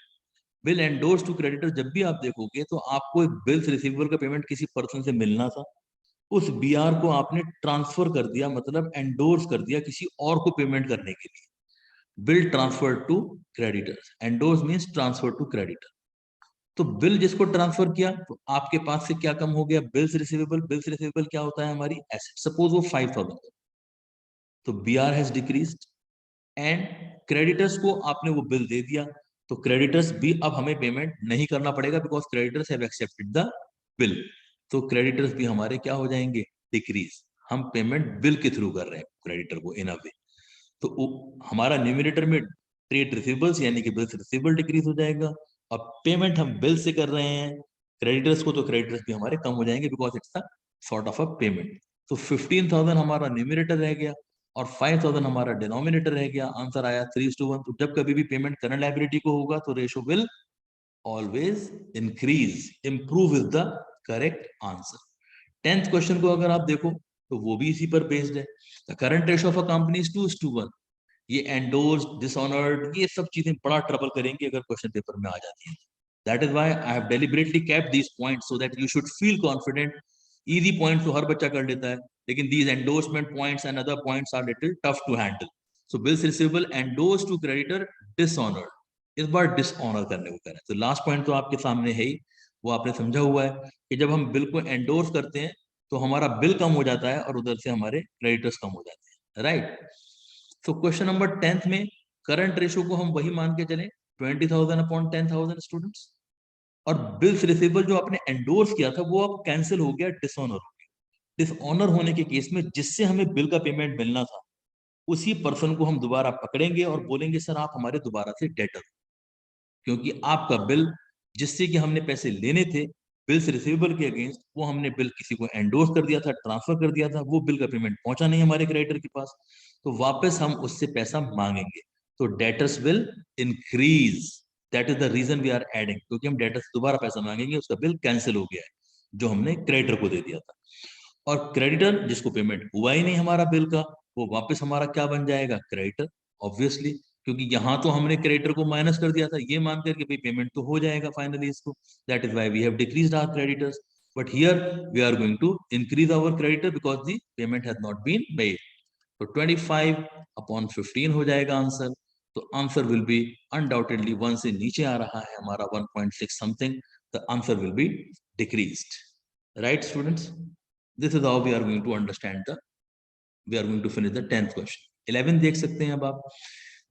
Bill endorse to creditor जब भी आप देखोगे तो आपको एक बिल्स रिसीवेबल का पेमेंट किसी पर्सन से मिलना था, उस बीआर को आपने ट्रांसफर कर दिया, मतलब एंडोर्स कर दिया किसी और को पेमेंट करने के लिए। Bill transfer to creditors, endorse means transfer to creditor. तो बिल जिसको ट्रांसफर किया तो आपके पास से क्या कम हो गया, बिल्स रिसीवेबल। बिल्स रिसीवेबल क्या होता है, हमारी एसेट। सपोज वो 5,000, तो BR has decreased and creditors को आपने वो बिल दे दिया, तो क्रेडिटर्स भी अब हमें पेमेंट नहीं करना पड़ेगा, because creditors have accepted the bill. तो क्रेडिटर्स भी हमारे क्या हो जाएंगे, डिक्रीज। हम पेमेंट बिल के थ्रू कर रहे हैं क्रेडिटर को इन अ वे, तो हमारा न्यूमिनेटर में ट्रेड रिसीवेबल्स यानी कि बिल्स रिसीवेबल डिक्रीज हो जाएगा। अब पेमेंट हम बिल से कर रहे हैं क्रेडिटर्स को, तो क्रेडिटर्स भी हमारे कम हो जाएंगे, because it's a sort of a payment. तो 15,000 हमारा न्यूमिनेटर रह गया और 5,000 हमारा डिनोमिनेटर रह गया। आंसर आया 3:1। तो जब कभी भी पेमेंट करंट लायबिलिटी को होगा तो ratio will always increase, improve is the correct answer. 10th question को अगर आप देखो तो वो भी इसी पर बेस्ड है। The current ratio of a company is 2:1। ये एंडोर्स, डिसऑनर्ड, ये सब चीजें बड़ा ट्रबल करेंगी अगर क्वेश्चन पेपर में आ जाती है। That is why I have deliberately kept these points so that you should feel confident. Easy points तो हर बच्चा कर लेता है, लेकिन these endorsement points and other points are little tough to handle. So bills receivable endorse to creditor dishonoured, इस बार dishonour करने को कह रहे हैं। तो लास्ट पॉइंट तो आपके सामने है ही, वो आपने समझा हुआ है कि जब हम बिल को एंडोर्स करते हैं तो हमारा बिल कम हो जाता है और उधर से हमारे क्रेडिटर्स कम हो जाते हैं, राइट। तो क्वेश्चन नंबर 10 में करंट रेशो को हम वही मान के चले 20,000 अपॉन 10,000 स्टूडेंट्स, और बिल्स रिसीवेबल जो आपने एंडोर्स किया था वो अब कैंसिल हो गया, डिसऑनर हो गया। डिसऑनर होने के केस में जिससे हमें बिल का पेमेंट मिलना था उसी पर्सन को हम दोबारा पकड़ेंगे और बोलेंगे सर आप हमारे दोबारा से डेटर, क्योंकि आपका बिल जिससे कि हमने पैसे लेने थे बिल्स रिसीवेबल के अगेंस्ट, वो हमने बिल किसी को एंडोर्स कर दिया था, ट्रांसफर कर दिया था, वो बिल का पेमेंट पहुंचा नहीं हमारे क्रेडिटर के पास, तो वापस हम उससे पैसा मांगेंगे, तो debtors will increase. That is the reason we are adding, क्योंकि हम डेटर से दोबारा पैसा मांगेंगे, उसका बिल कैंसिल हो गया है जो हमने क्रेडिटर को दे दिया था। और क्रेडिटर जिसको पेमेंट हुआ ही नहीं हमारा बिल का, वो वापस हमारा क्या बन जाएगा, क्रेडिटर, ऑब्वियसली, क्योंकि यहाँ तो हमने क्रेडिटर को माइनस कर दिया था ये मान करके भाई पेमेंट तो हो जाएगा फाइनली इसको, that is why we have decreased our creditors, but here we are going to increase our creditor because the payment has not been made. तो 25 अपॉन 15 हो जाएगा आंसर। तो आंसर विल बी अनडाउटेडली 1 से नीचे आ रहा है हमारा 1.6 something, the answer will B decreased, right students. This is how we are going to understand we are going to finish the 10th question. 11 देख सकते हैं अब आप,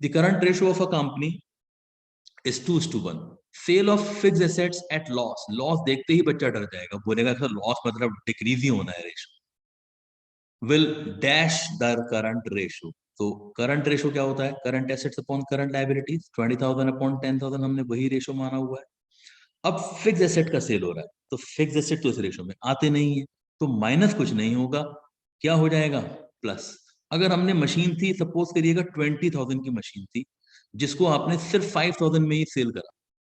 the current ratio of a company is 2:1. Sale of fixed assets at loss. Loss देखते ही बच्चा डर जाएगा, बोलेगा सर लॉस मतलब डिक्रीज ही होना है ratio, will dash the current ratio. तो करंट रेशो क्या होता है, current assets upon current liabilities, 20,000 upon 10,000 हमने वही रेशो माना हुआ है। अब फिक्स एसेट का सेल हो रहा है तो फिक्स एसेट तो इस रेशो में आते नहीं है, तो माइनस कुछ नहीं होगा, क्या हो जाएगा, प्लस। अगर हमने मशीन थी, सपोज करिएगा 20,000 की मशीन थी जिसको आपने सिर्फ 5,000 में ही सेल करा,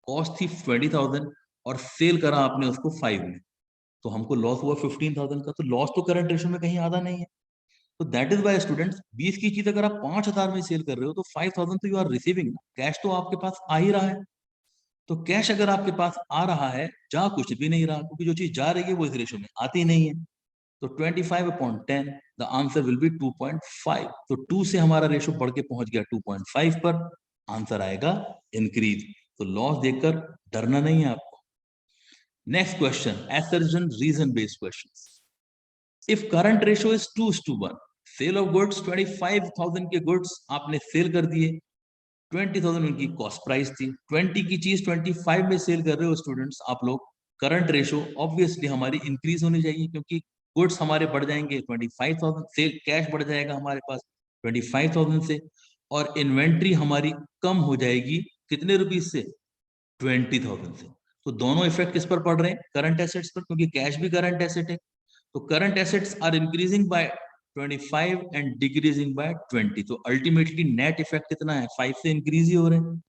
कॉस्ट थी 20,000 और सेल करा आपने उसको 5 में, तो हमको लॉस हुआ 15,000 का, तो लॉस तो करंट रेशो में कहीं आधा नहीं है। तो दैट इज वाई स्टूडेंट्स 20 की चीज अगर आप 5,000 में सेल कर रहे हो तो 5,000 तो यू आर रिसीविंग, कैश तो आपके पास आ ही रहा है। तो कैश अगर आपके पास आ रहा है, जा कुछ भी नहीं रहा, क्योंकि जो चीज जा रही है वो इस रेशो में आती नहीं है। तो 25 upon 10 the answer will B 2.5। तो 2 से हमारा रेशो बढ़ के पहुंच गया 2.5 पर, आंसर आएगा इंक्रीज। तो लॉस देखकर डरना नहीं है आपको। Next question, assertion reason based question. If current ratio is 2:1, sale of goods 25,000 के गुड्स आपने सेल कर दिए, 20,000 उनकी कॉस्ट प्राइस थी, 20 की चीज 25 में सेल कर रहे हो स्टूडेंट्स आप लोग, करंट रेशो ऑब्वियसली हमारी इंक्रीज होनी चाहिए, क्योंकि गुड्स हमारे बढ़ जाएंगे 25,000 से, कैश बढ़ जाएगा हमारे पास 25,000 से, और इन्वेंट्री हमारी कम हो जाएगी कितने रुपीज से, 20,000 से। तो दोनों इफेक्ट किस पर पड़ रहे हैं, करंट एसेट्स पर, क्योंकि कैश भी करंट एसेट है। तो current assets are increasing by 25 and decreasing by 20, तो अल्टीमेटली नेट इफेक्ट कितना है, 5 से इंक्रीज ही हो रहे हैं।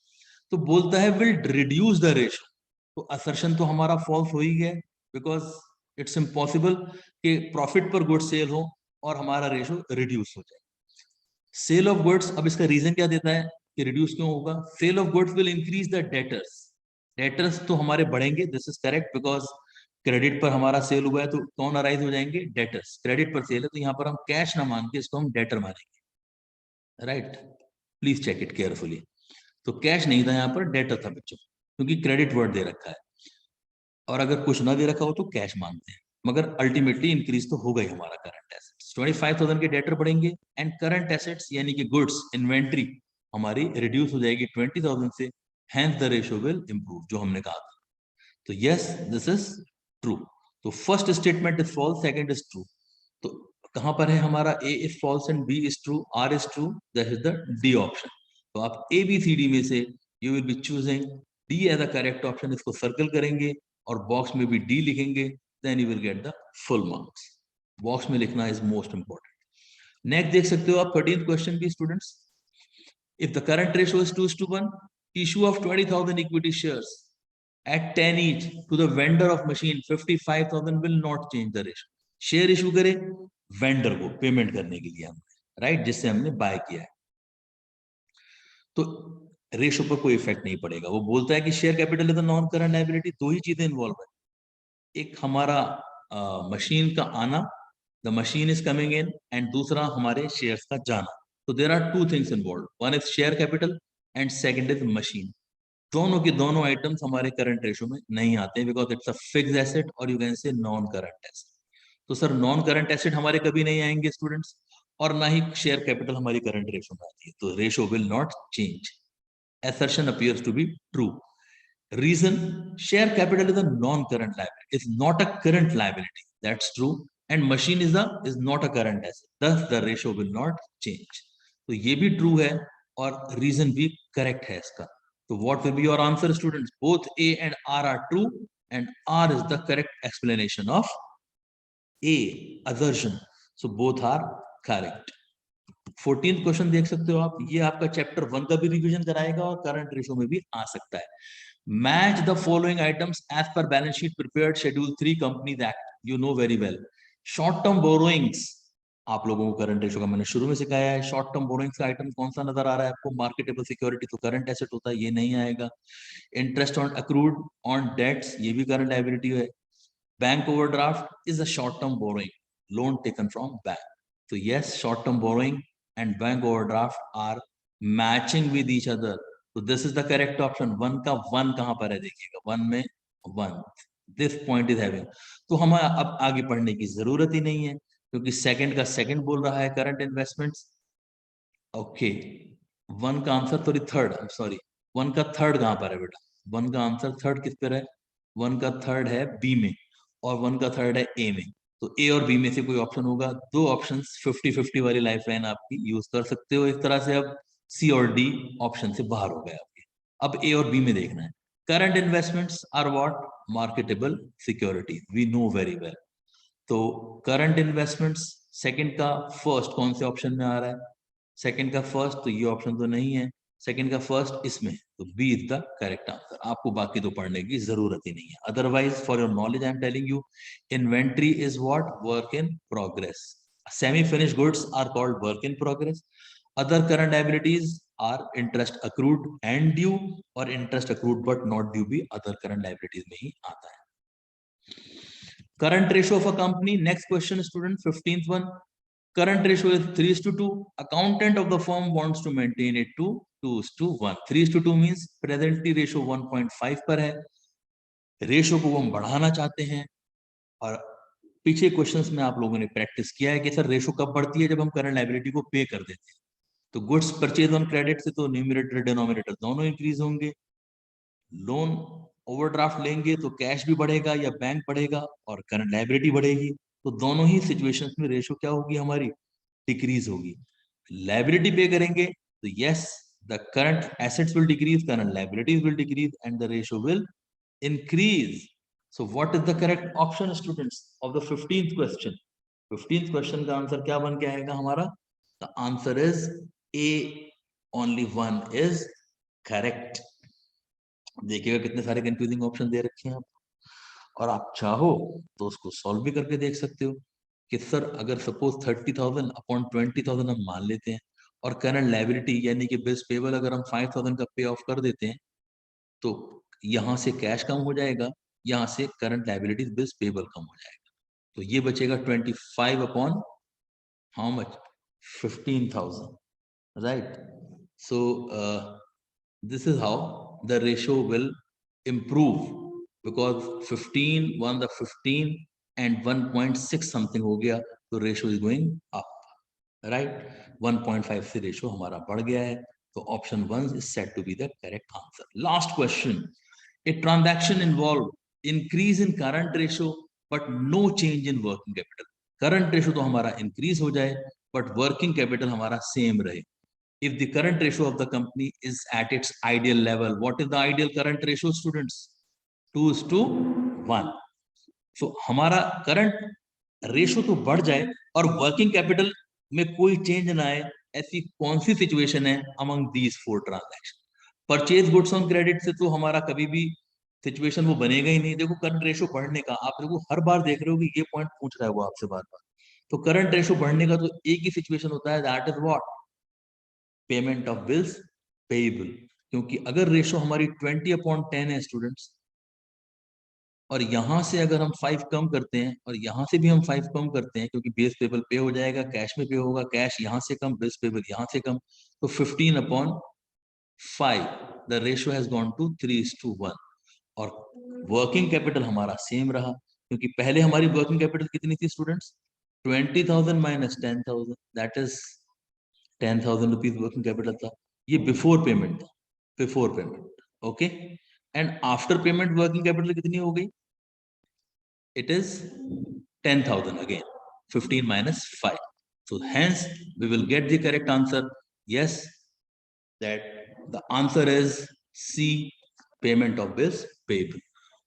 तो बोलता है विल रिड्यूस द रेशो, तो असर्शन तो हमारा फॉल्स हो ही गया, बिकॉज इट्स इम्पॉसिबल कि प्रॉफिट पर गुड्स सेल हो और हमारा रेशो रिड्यूस हो जाए। सेल ऑफ गुड्स, अब इसका रीजन क्या देता है कि रिड्यूस क्यों होगा, sale of goods will increase the debtors, debtors तो हमारे बढ़ेंगे, this is correct, because credit पर हमारा सेल हुआ है तो कौन अराइज हो जाएंगे, डेटर्स, क्रेडिट पर सेल है तो यहाँ पर हम कैश ना मान के इसको हम डेटर मानेंगे, right, please check it carefully. तो कैश नहीं था यहाँ पर, डेटर था बच्चों, क्योंकि क्रेडिट वर्ड दे रखा है, और अगर कुछ ना दे रखा हो तो कैश मानते हैं, मगर अल्टीमेटली इंक्रीज तो हो गई हमारा करंट एसेट्स, 25,000 के डेटर बढ़ेंगे एंड करंट एसेट्स यानी कि गुड्स इन्वेंट्री हमारी रिड्यूस हो जाएगी 20,000 से, hence the ratio will improve, जो हमने कहा था। तो यस दिस इज ट्रू। तो first statement is false, second is true. तो कहां पर है हमारा, A is false and B is true, R is true, that is the D option. तो आप ए बी सी डी में से you will be choosing D as a correct option, इसको सर्कल करेंगे और बॉक्स में भी डी लिखेंगे, then you will get the full marks. Box में लिखना इज मोस्ट इंपॉर्टेंट। नेक्स्ट देख सकते हो आप 13th क्वेश्चन भी students, if the current ratio is 2:1, issue of 20,000 equity shares at 10 each to the vendor of machine 55,000 will not change the ratio. Share issue करे vendor को payment करने के लिए हमने, राइट, जिससे हमने बाय किया है, तो रेशो पर कोई इफेक्ट नहीं पड़ेगा। वो बोलता है कि share capital is non current liability, दो ही चीजें इन्वॉल्व है, एक हमारा मशीन का आना, the machine is coming in, and दूसरा हमारे शेयर्स का जाना। तो there are two things involve, one is share capital and second is machine. दोनों के दोनों आइटम्स हमारे करंट रेशो में नहीं आते because it's a fixed asset और you can say non current asset. तो सर नॉन करंट एसेट हमारे कभी नहीं आएंगे स्टूडेंट्स, और ना ही शेयर कैपिटल हमारी करंट रेशो में आती है, तो ratio will not change. assertion appears to be true. Reason: share capital is a non-current liability. It's not a current liability. That's true. And machine is not a current asset. Thus the ratio will not change. तो ये भी true है और reason भी correct है इसका. So what will be your answer, students? Both A and R are true, and R is the correct explanation of A, assertion. So both are correct. 14th question देख सकते हो आप, ये आपका चैप्टर 1 का भी रिवीजन कराएगा और करंट रेशो में भी आ सकता है। Match the following items as per balance sheet prepared schedule 3 companies act, you know very well. Short term borrowings, आप लोगों को करंट रेशो का मैंने शुरू में सिखाया है। शॉर्ट टर्म बोरोइंग्स का आइटम कौन सा नजर आ रहा है आपको? मार्केटेबल सिक्योरिटी तो करंट एसेट होता है, ये नहीं आएगा। Interest on accrued on debts, ये भी करंट लायबिलिटी है। Bank overdraft is a short term borrowing, loan taken from bank. तो yes, short term borrowing and bank overdraft are matching with each other. So this is the correct option. One का one कहां पर है देखिएगा, one में one, this point is having। तो हमें अब आगे पढ़ने की जरूरत ही नहीं है क्योंकि सेकंड का सेकंड बोल रहा है करंट इन्वेस्टमेंट्स। ओके, वन का answer sorry third, I am sorry, one का थर्ड कहां पर है बेटा? वन का आंसर थर्ड किस पर है? वन का थर्ड है बी में और वन का थर्ड है ए में। तो ए और बी में से कोई ऑप्शन होगा। दो ऑप्शंस 50-50 वाली लाइफ लाइन आपकी यूज कर सकते हो इस तरह से। अब सी और डी ऑप्शन से बाहर हो गए आपके। अब ए और बी में देखना है। Current investments are what? Marketable security, we know very well. तो करंट इन्वेस्टमेंट्स सेकंड का फर्स्ट कौन से ऑप्शन में आ रहा है? सेकंड का फर्स्ट, तो ये ऑप्शन तो नहीं है। सेकंड का फर्स्ट इसमें, तो B is the correct answer. आपको बाकी तो पढ़ने की जरूरत ही नहीं है। Otherwise for your knowledge I am telling you, inventory is what? Work in progress. Semi finished goods are called work in progress. Other current liabilities are interest accrued and due, और interest accrued but not due भी other current liabilities में ही आता है। Current ratio of a company. Next question, student, 15th one. Current ratio is 3:2. Accountant of the firm wants to maintain it to 2:1. 3:2 means presently ratio 1.5 पर है, ratio को हम बढ़ाना चाहते हैं। और पीछे क्वेश्चंस में आप लोगों ने प्रैक्टिस किया है कि सर रेशो कब बढ़ती है? जब हम करंट लायबिलिटी को पे कर देते हैं। तो गुड्स परचेज ऑन क्रेडिट से तो न्यूमरेटर डिनोमिनेटर दोनों इंक्रीज होंगे। लोन ओवरड्राफ्ट लेंगे तो कैश भी बढ़ेगा या बैंक बढ़ेगा और करंट लायबिलिटी बढ़ेगी। तो दोनों ही सिचुएशंस में रेशो क्या होगी हमारी? डिक्रीज होगी। लायबिलिटी पे करेंगे तो yes, the current assets will decrease, current liabilities will decrease and the ratio will increase. So what is the correct option, students, of the 15th question? 15th question का answer क्या बन के आएगा हमारा? The answer is A, only one is correct. देखिएगा कितने सारे confusing option दे रखे हैं आप, और आप चाहो तो उसको सॉल्व भी करके देख सकते हो कि सर अगर सपोज 30,000 अपॉन 20,000 हम मान लेते हैं और करंट लायबिलिटी यानी कि बिल्स पेबल अगर हम 5,000 का पे ऑफ कर देते हैं तो यहां से कैश कम हो जाएगा, यहां से करंट लायबिलिटीज बिल्स पेबल कम हो जाएगा। तो ये बचेगा 25 upon how much? 15,000, right? So this is how the ratio will improve because 15 1 the 15 and 1.6 something हो गया, तो ratio is going up, right? 1.5 से ratio हमारा बढ़ गया है, तो option 1 is said to be the correct answer. Last question. A transaction involved increase in current ratio but no change in working capital. current ratio तो हमारा increase हो जाए but working capital हमारा same रहे. If the current ratio of the company is at its ideal level, what is the ideal current ratio, students? 2:1. So हमारा current ratio तो बढ़ जाए और working capital में कोई change ना आए, ऐसी कौन सी situation है among these four transactions? Purchase goods on credit से तो हमारा कभी भी सिचुएशन वो बनेगा ही नहीं। देखो करंट रेशो बढ़ने का, आप लोगों हर बार देख रहे हो कि ये पॉइंट पूछ रहा है वो आपसे बार बार। तो करंट रेशो बढ़ने का तो एक ही सिचुएशन होता है, that is what? Payment of bills payable. क्योंकि अगर रेशो हमारी 20/10 है स्टूडेंट्स, और यहां से अगर हम 5 कम करते हैं और यहां से भी हम 5 कम करते हैं, क्योंकि बेस पेबल पे हो जाएगा, कैश में पे होगा, कैश यहां से कम, बिल्स पेबल यहां से कम, तो 15/10 5, the ratio has gone to 3:1. और वर्किंग कैपिटल हमारा सेम रहा, क्योंकि पहले हमारी वर्किंग कैपिटल कितनी थी students? 20,000 minus 10,000, that is 10,000 rupees working capital था. ये बिफोर पेमेंट था, before payment. Okay, and after payment working capital कितनी हो गई? It is 10,000 again, 15 minus 5. So hence we will get the correct answer. Yes, that the answer is C, payment of bills payable.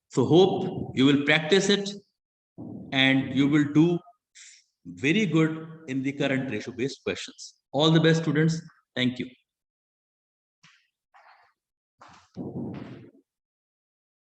So hope you will practice it and you will do very good in the current ratio based questions. All the best, students. Thank you.